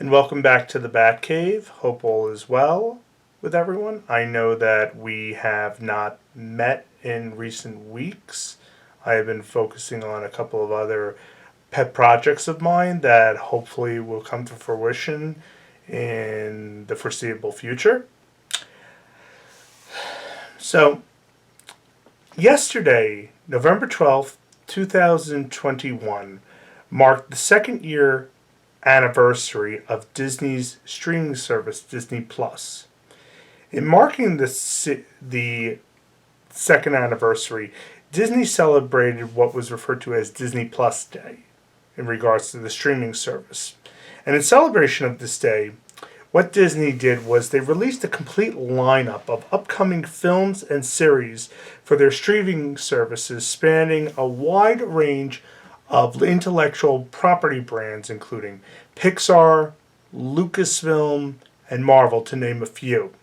And welcome back to the Batcave. Hope all is well with everyone. I know that we have not met in recent weeks. I have been focusing on a couple of other pet projects of mine that hopefully will come to fruition in the foreseeable future. So, yesterday, November 12th, 2021, marked the second year anniversary of Disney's streaming service, Disney Plus. In marking the second anniversary, Disney celebrated what was referred to as Disney Plus Day in regards to the streaming service. And in celebration of this day, what Disney did was they released a complete lineup of upcoming films and series for their streaming services spanning a wide range of intellectual property brands, including Pixar, Lucasfilm, and Marvel, to name a few.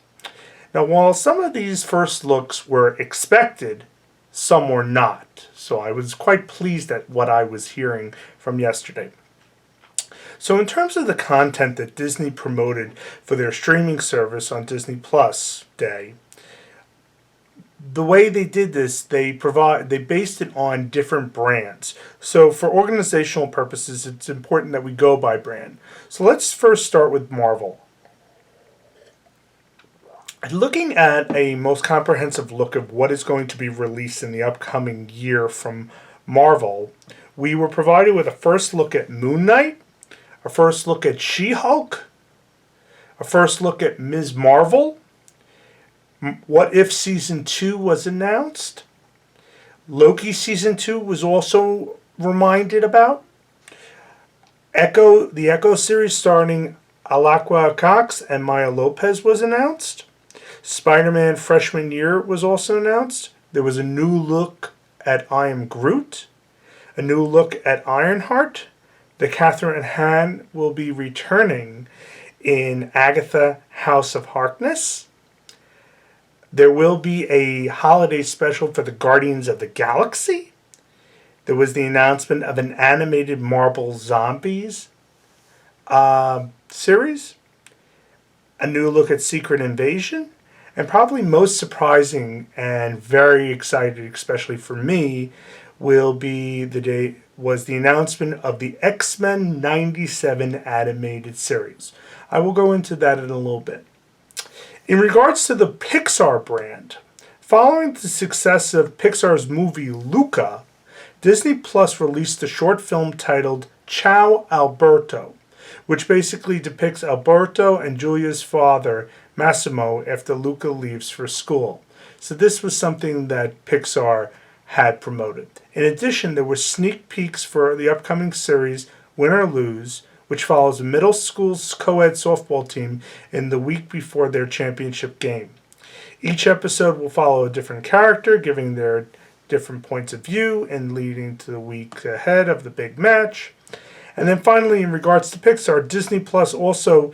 Now, while some of these first looks were expected, some were not. So I was quite pleased at what I was hearing from yesterday. So in terms of the content that Disney promoted for their streaming service on Disney Plus Day, the way they did this, they based it on different brands. So for organizational purposes, it's important that we go by brand. So let's first start with Marvel. Looking at a most comprehensive look of what is going to be released in the upcoming year from Marvel, we were provided with a first look at Moon Knight, a first look at She-Hulk, a first look at Ms. Marvel. What If Season 2 was announced. Loki Season 2 was also reminded about. The Echo series starring Alaqua Cox and Maya Lopez was announced. Spider-Man Freshman Year was also announced. There was a new look at I Am Groot. A new look at Ironheart. The Catherine Hahn will be returning in Agatha House of Harkness. There will be a holiday special for the Guardians of the Galaxy. There was the announcement of an animated Marvel Zombies series. A new look at Secret Invasion. And probably most surprising and very excited, especially for me, was the announcement of the X-Men 97 animated series. I will go into that in a little bit. In regards to the Pixar brand, following the success of Pixar's movie Luca, Disney Plus released a short film titled Ciao Alberto, which basically depicts Alberto and Giulia's father, Massimo, after Luca leaves for school. So this was something that Pixar had promoted. In addition, there were sneak peeks for the upcoming series Win or Lose, which follows a middle school's co-ed softball team in the week before their championship game. Each episode will follow a different character, giving their different points of view and leading to the week ahead of the big match. And then finally, in regards to Pixar, Disney Plus also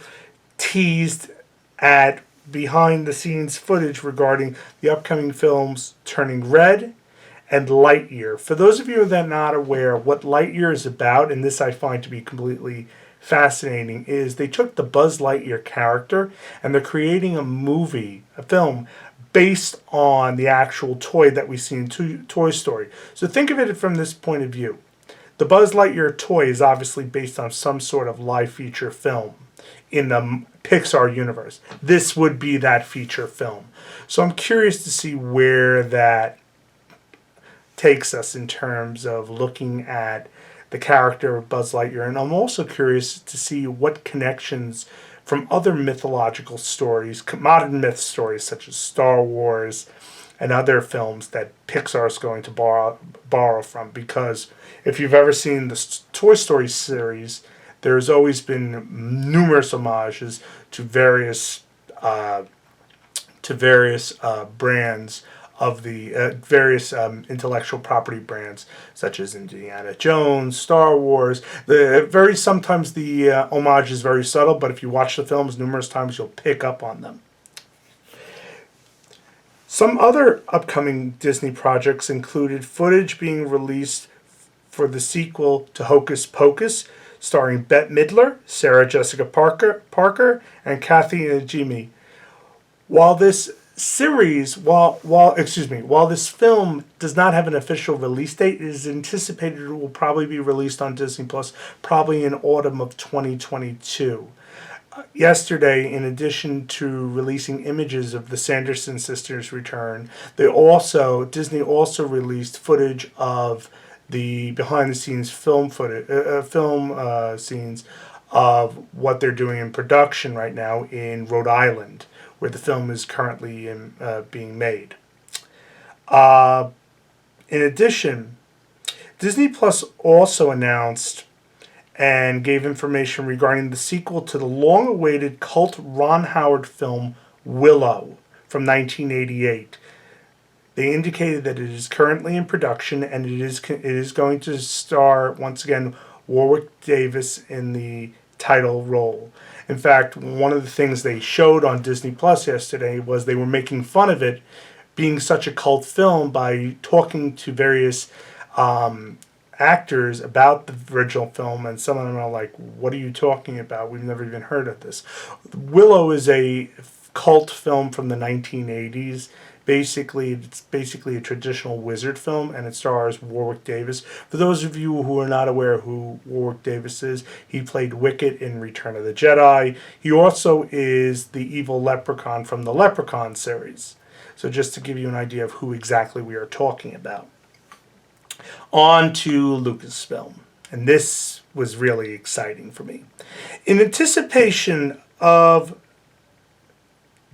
teased at behind-the-scenes footage regarding the upcoming films Turning Red and Lightyear. For those of you that are not aware what Lightyear is about, and this I find to be completely fascinating, is they took the Buzz Lightyear character and they're creating a film, based on the actual toy that we see in Toy Story. So think of it from this point of view. The Buzz Lightyear toy is obviously based on some sort of live feature film in the Pixar universe. This would be that feature film. So I'm curious to see where that takes us in terms of looking at the character of Buzz Lightyear. And I'm also curious to see what connections from other mythological stories, modern myth stories such as Star Wars and other films that Pixar is going to borrow from. Because if you've ever seen the Toy Story series, there's always been numerous homages to various brands of the various intellectual property brands, such as Indiana Jones, Star Wars. Sometimes the homage is very subtle, but if you watch the films numerous times, you'll pick up on them. Some other upcoming Disney projects included footage being released for the sequel to Hocus Pocus, starring Bette Midler, Sarah Jessica Parker, and Kathy Najimy. While this series, while this film does not have an official release date, it is anticipated it will probably be released on Disney Plus, probably in autumn of 2022. Yesterday, in addition to releasing images of the Sanderson sisters' return, Disney also released footage of the behind-the-scenes scenes of what they're doing in production right now in Rhode Island, where the film is currently being made. In addition, Disney Plus also announced and gave information regarding the sequel to the long-awaited cult Ron Howard film Willow from 1988. They indicated that it is currently in production and it is going to star, once again, Warwick Davis in the title role. In fact, one of the things they showed on Disney Plus yesterday was they were making fun of it being such a cult film by talking to various actors about the original film, and some of them are like, "What are you talking about? We've never even heard of this." Willow is a cult film from the 1980s. It's basically a traditional wizard film, and it stars Warwick Davis. For those of you who are not aware who Warwick Davis is, he played Wicket in Return of the Jedi. He also is the evil leprechaun from the Leprechaun series. So just to give you an idea of who exactly we are talking about. On to Lucasfilm. And this was really exciting for me. In anticipation of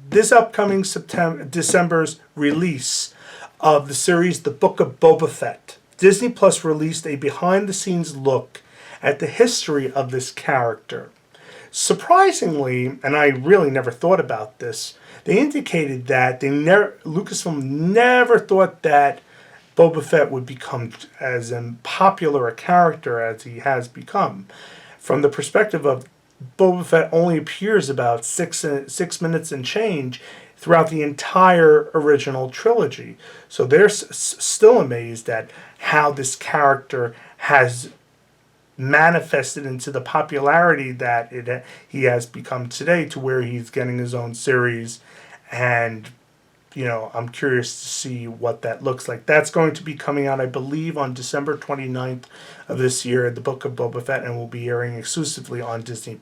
this upcoming December's release of the series The Book of Boba Fett, Disney Plus released a behind-the-scenes look at the history of this character. Surprisingly, and I really never thought about this, they indicated that Lucasfilm never thought that Boba Fett would become as popular a character as he has become. From the perspective of Boba Fett only appears about 6 minutes and change throughout the entire original trilogy. So they're still amazed at how this character has manifested into the popularity that he has become today, to where he's getting his own series. And I'm curious to see what that looks like. That's going to be coming out, I believe, on December 29th of this year, The Book of Boba Fett, and will be airing exclusively on Disney+.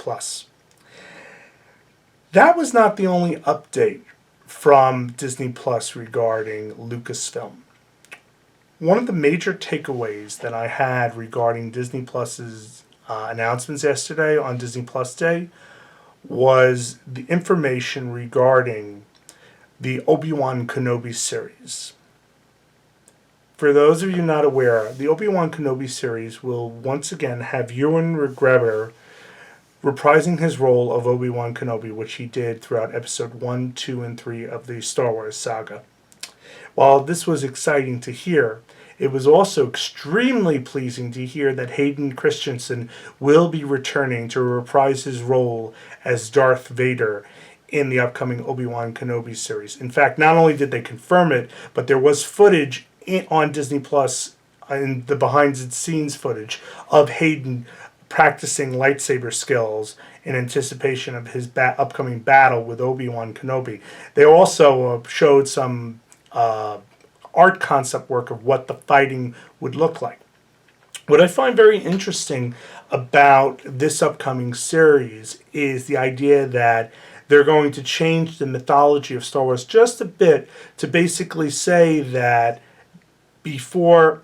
That was not the only update from Disney Plus regarding Lucasfilm. One of the major takeaways that I had regarding Disney Plus's announcements yesterday on Disney Plus Day was the information regarding the Obi-Wan Kenobi series. For those of you not aware, the Obi-Wan Kenobi series will once again have Ewan McGregor reprising his role of Obi-Wan Kenobi, which he did throughout episode 1, 2, and 3 of the Star Wars saga. While this was exciting to hear, it was also extremely pleasing to hear that Hayden Christensen will be returning to reprise his role as Darth Vader in the upcoming Obi-Wan Kenobi series. In fact, not only did they confirm it, but there was footage on Disney Plus, in the behind-the-scenes footage of Hayden practicing lightsaber skills in anticipation of his upcoming battle with Obi-Wan Kenobi. They also showed some art concept work of what the fighting would look like. What I find very interesting about this upcoming series is the idea that they're going to change the mythology of Star Wars just a bit to basically say that before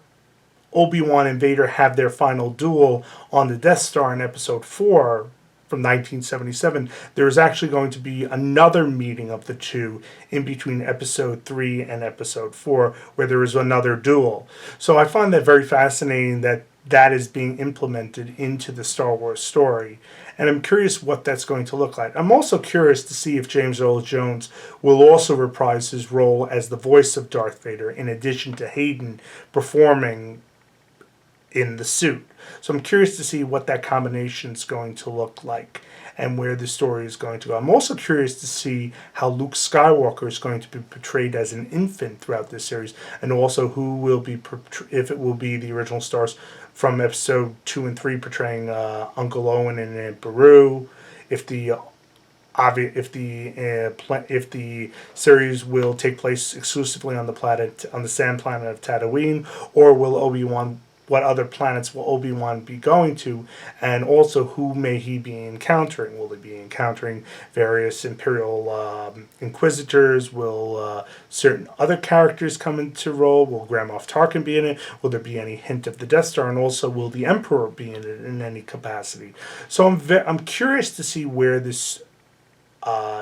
Obi-Wan and Vader have their final duel on the Death Star in Episode 4 from 1977, there is actually going to be another meeting of the two in between Episode 3 and Episode 4, where there is another duel. So I find that very fascinating that is being implemented into the Star Wars story. And I'm curious what that's going to look like. I'm also curious to see if James Earl Jones will also reprise his role as the voice of Darth Vader, in addition to Hayden performing in the suit. So I'm curious to see what that combination is going to look like and where the story is going to go. I'm also curious to see how Luke Skywalker is going to be portrayed as an infant throughout this series, and also who will be, if it will be the original stars from episode 2 and 3 portraying Uncle Owen and Aunt Beru, if the if the series will take place exclusively on the sand planet of Tatooine, or will Obi-Wan, what other planets will Obi-Wan be going to, and also who may he be encountering? Will he be encountering various Imperial Inquisitors? Will certain other characters come into role? Will Grand Moff Tarkin be in it? Will there be any hint of the Death Star? And also, will the Emperor be in it in any capacity? So I'm curious to see where this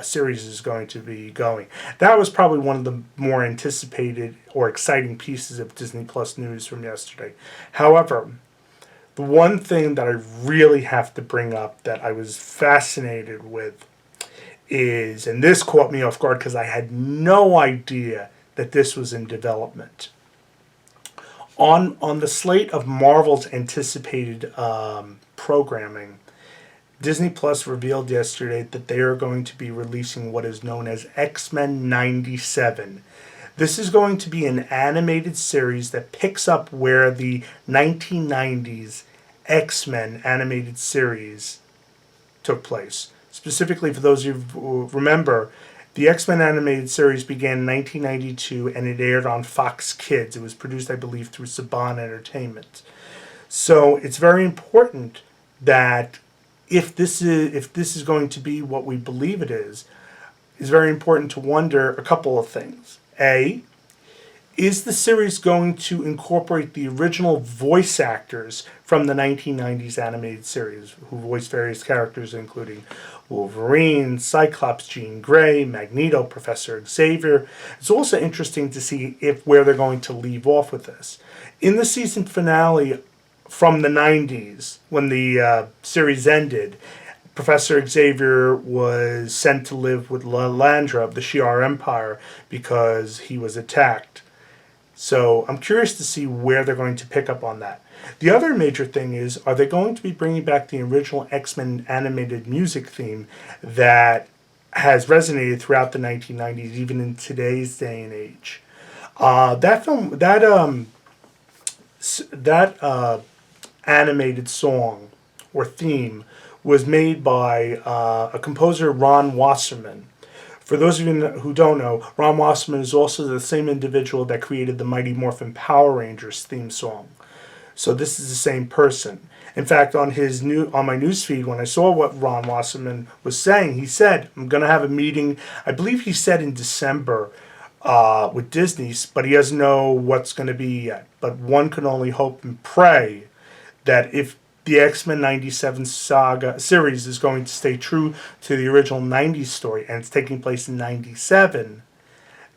series is going to be going. That was probably one of the more anticipated or exciting pieces of Disney Plus news from yesterday. However, the one thing that I really have to bring up that I was fascinated with is, and this caught me off guard because I had no idea that this was in development. On the slate of Marvel's anticipated programming, Disney Plus revealed yesterday that they are going to be releasing what is known as X-Men 97. This is going to be an animated series that picks up where the 1990s X-Men animated series took place. Specifically, for those of you who remember, the X-Men animated series began in 1992 and it aired on Fox Kids. It was produced, I believe, through Saban Entertainment. So it's very important that if this is going to be what we believe it is very important to wonder a couple of things. A, is the series going to incorporate the original voice actors from the 1990s animated series who voiced various characters including Wolverine, Cyclops, Jean Grey, Magneto, Professor Xavier? It's also interesting to see where they're going to leave off with this. In the season finale from the 90s, when the series ended, Professor Xavier was sent to live with Lalandra of the Shi'ar Empire because he was attacked. So I'm curious to see where they're going to pick up on that. The other major thing is, are they going to be bringing back the original X-Men animated music theme that has resonated throughout the 1990s, even in today's day and age? That animated song or theme was made by a composer, Ron Wasserman. For those of you who don't know, Ron Wasserman is also the same individual that created the Mighty Morphin Power Rangers theme song. So this is the same person. In fact, on my newsfeed, when I saw what Ron Wasserman was saying, he said, I'm going to have a meeting, I believe he said in December, with Disney, but he doesn't know what's going to be yet. But one can only hope and pray that if the X-Men 97 saga series is going to stay true to the original 90s story and it's taking place in 97,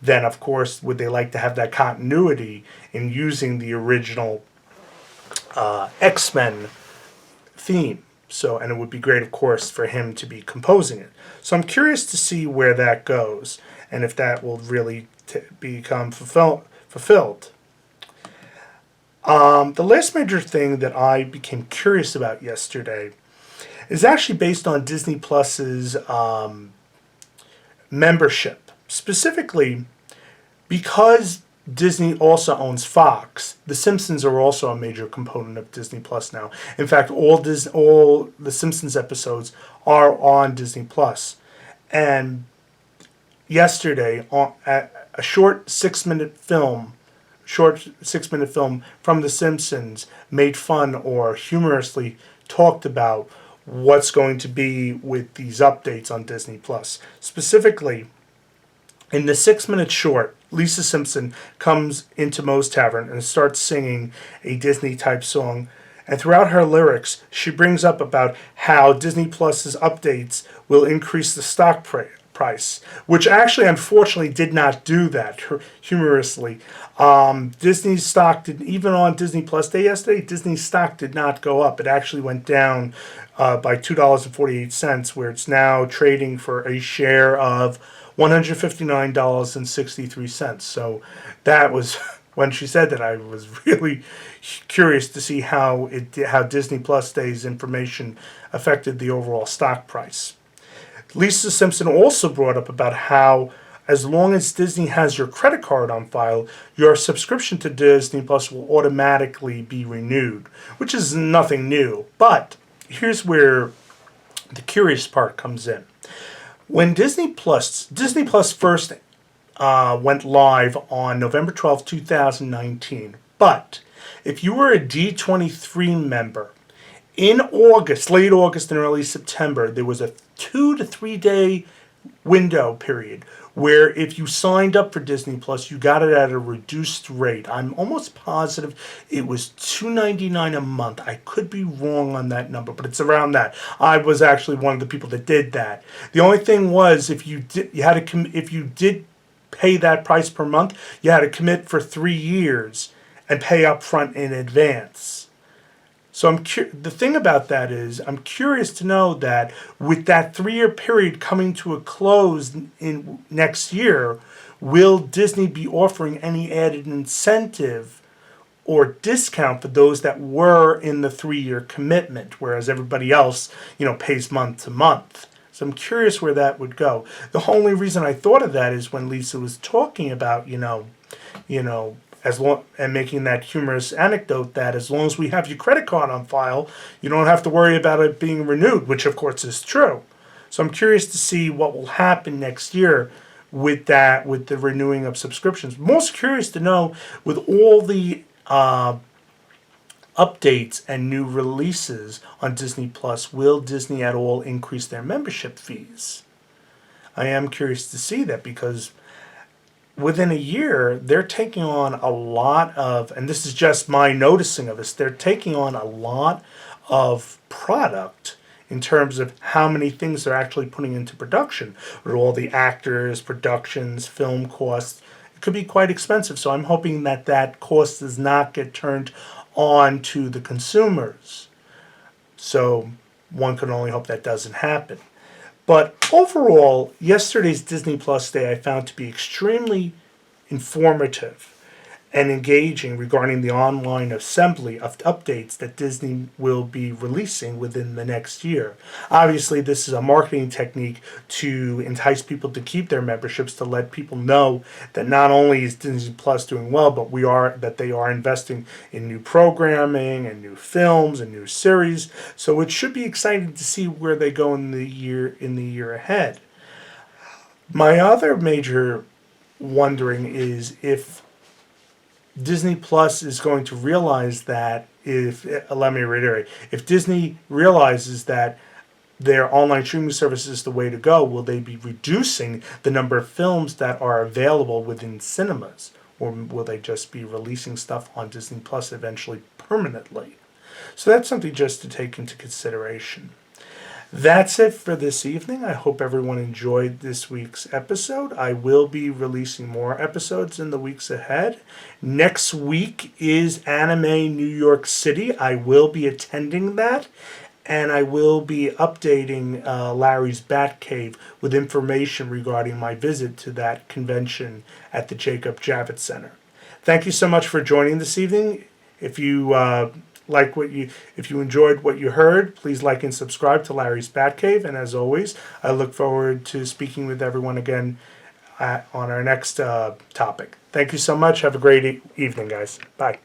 then of course would they like to have that continuity in using the original X-Men theme. So, and it would be great, of course, for him to be composing it. So I'm curious to see where that goes and if that will really become fulfilled. The last major thing that I became curious about yesterday is actually based on Disney Plus's membership. Specifically, because Disney also owns Fox, The Simpsons are also a major component of Disney Plus now. In fact, all the Simpsons episodes are on Disney Plus. And yesterday, a short 6-minute film from The Simpsons made fun or humorously talked about what's going to be with these updates on Disney Plus. Specifically, in the 6-minute short, Lisa Simpson comes into Moe's Tavern and starts singing a Disney-type song. And throughout her lyrics, she brings up about how Disney Plus's updates will increase the stock price, which actually, unfortunately, did not do that, humorously. Disney's stock did, even on Disney Plus Day yesterday, Disney's stock did not go up. It actually went down by $2.48, where it's now trading for a share of $159.63. So that was when she said that, I was really curious to see how Disney Plus Day's information affected the overall stock price. Lisa Simpson also brought up about how, as long as Disney has your credit card on file, your subscription to Disney Plus will automatically be renewed, which is nothing new. But here's where the curious part comes in. When Disney Plus first went live on November 12th, 2019. But if you were a D23 member, in August, late August and early September, there was a 2 to 3 day window period where if you signed up for Disney Plus, you got it at a reduced rate. I'm almost positive it was $2.99 a month. I could be wrong on that number, but it's around that. I was actually one of the people that did that. The only thing was, if you did pay that price per month, you had to commit for 3 years and pay up front in advance. So the thing about that is, I'm curious to know that with that 3-year period coming to a close in next year, will Disney be offering any added incentive or discount for those that were in the 3-year commitment, whereas everybody else, pays month to month? So I'm curious where that would go. The only reason I thought of that is when Lisa was talking about, and making that humorous anecdote that as long as we have your credit card on file, you don't have to worry about it being renewed, which of course is true. So I'm curious to see what will happen next year with the renewing of subscriptions. Most curious to know, with all the updates and new releases on Disney Plus, will Disney at all increase their membership fees? I am curious to see that, because within a year, they're taking on a lot of, and this is just my noticing of this, they're taking on a lot of product in terms of how many things they're actually putting into production. With all the actors, productions, film costs, it could be quite expensive. So I'm hoping that cost does not get turned on to the consumers. So one can only hope that doesn't happen. But overall, yesterday's Disney Plus Day I found to be extremely informative and engaging regarding the online assembly of updates that Disney will be releasing within the next year. Obviously, this is a marketing technique to entice people to keep their memberships, to let people know that not only is Disney Plus doing well, but that they are investing in new programming and new films and new series. So it should be exciting to see where they go in the year ahead. My other major wondering is if Disney Plus is going to realize that, let me reiterate, if Disney realizes that their online streaming service is the way to go, will they be reducing the number of films that are available within cinemas? Or will they just be releasing stuff on Disney Plus eventually permanently? So that's something just to take into consideration. That's it for this evening. I hope everyone enjoyed this week's episode. I will be releasing more episodes in the weeks ahead. Next week is Anime New York City. I will be attending that, and I will be updating Larry's Batcave with information regarding my visit to that convention at the Jacob Javits Center. Thank you so much for joining this evening. If you if you enjoyed what you heard, please like and subscribe to Larry's Batcave. And as always, I look forward to speaking with everyone again on our next topic. Thank you so much. Have a great evening, guys. Bye.